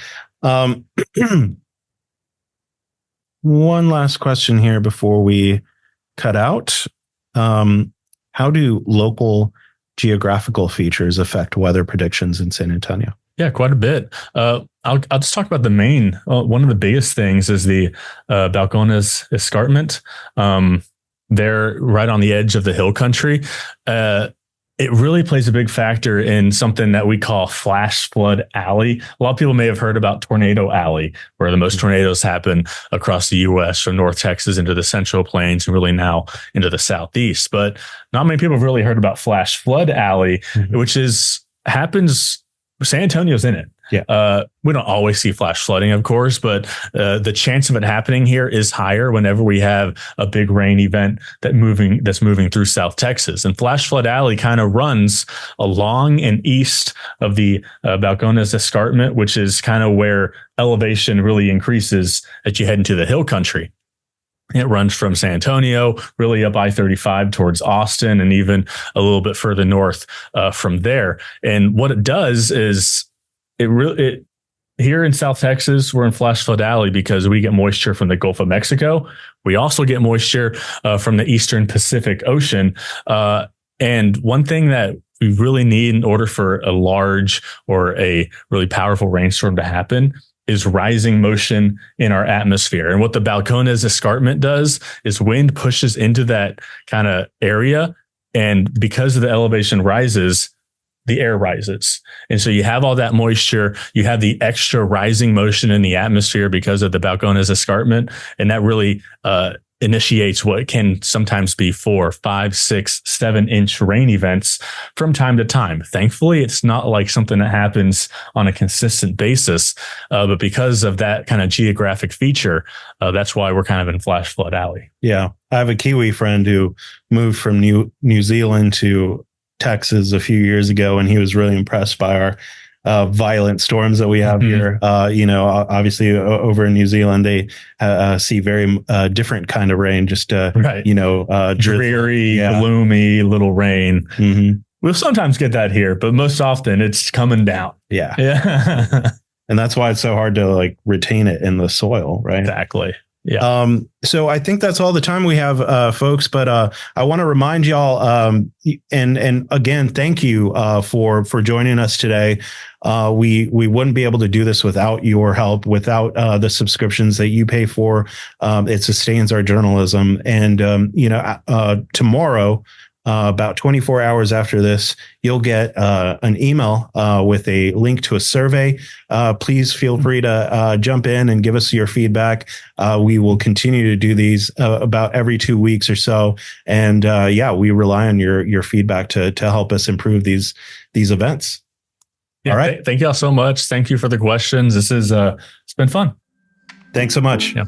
One last question here before we cut out. How do local geographical features affect weather predictions in San Antonio? Yeah, quite a bit. I'll just talk about the main. One of the biggest things is the Balcones Escarpment. They're right on the edge of the hill country. It really plays a big factor in something that we call flash flood alley. A lot of people may have heard about Tornado Alley, where the most tornadoes happen across the U.S. from North Texas into the Central Plains and really now into the Southeast. But not many people have really heard about flash flood alley, which happens. San Antonio's in it. Yeah. We don't always see flash flooding, of course, but the chance of it happening here is higher whenever we have a big rain event that's moving through South Texas. And flash flood alley kind of runs along and east of the Balcones Escarpment, which is kind of where elevation really increases as you head into the hill country. It runs from San Antonio, really up I-35 towards Austin, and even a little bit further north from there. And what it does is it here in South Texas, we're in flash flood alley because we get moisture from the Gulf of Mexico. We also get moisture from the Eastern Pacific Ocean. And one thing that we really need in order for a large or a really powerful rainstorm to happen is rising motion in our atmosphere. And what the Balcones escarpment does is wind pushes into that kind of area. And because of the elevation rises, the air rises. And so you have all that moisture, you have the extra rising motion in the atmosphere because of the Balcones escarpment. And that really initiates what can sometimes be 4, 5, 6, 7-inch rain events from time to time. Thankfully, it's not like something that happens on a consistent basis, but because of that kind of geographic feature, that's why we're kind of in flash flood alley. Yeah. I have a Kiwi friend who moved from New Zealand to Texas a few years ago, and he was really impressed by our violent storms that we have here. Obviously over in New Zealand, they see very different kind of rain, just, right. Dreary, gloomy little rain. Mm-hmm. We'll sometimes get that here, but most often it's coming down. Yeah. And that's why it's so hard to retain it in the soil, right? Exactly. Yeah. So I think that's all the time we have, folks, but I want to remind y'all, and again, thank you for joining us today. We wouldn't be able to do this without your help, without the subscriptions that you pay for. It sustains our journalism. And tomorrow, about 24 hours after this, you'll get an email with a link to a survey. Please feel free to jump in and give us your feedback. We will continue to do these about every 2 weeks or so. And we rely on your feedback to help us improve these events. Yeah, all right. Thank you all so much. Thank you for the questions. This is it's been fun. Thanks so much. Yeah.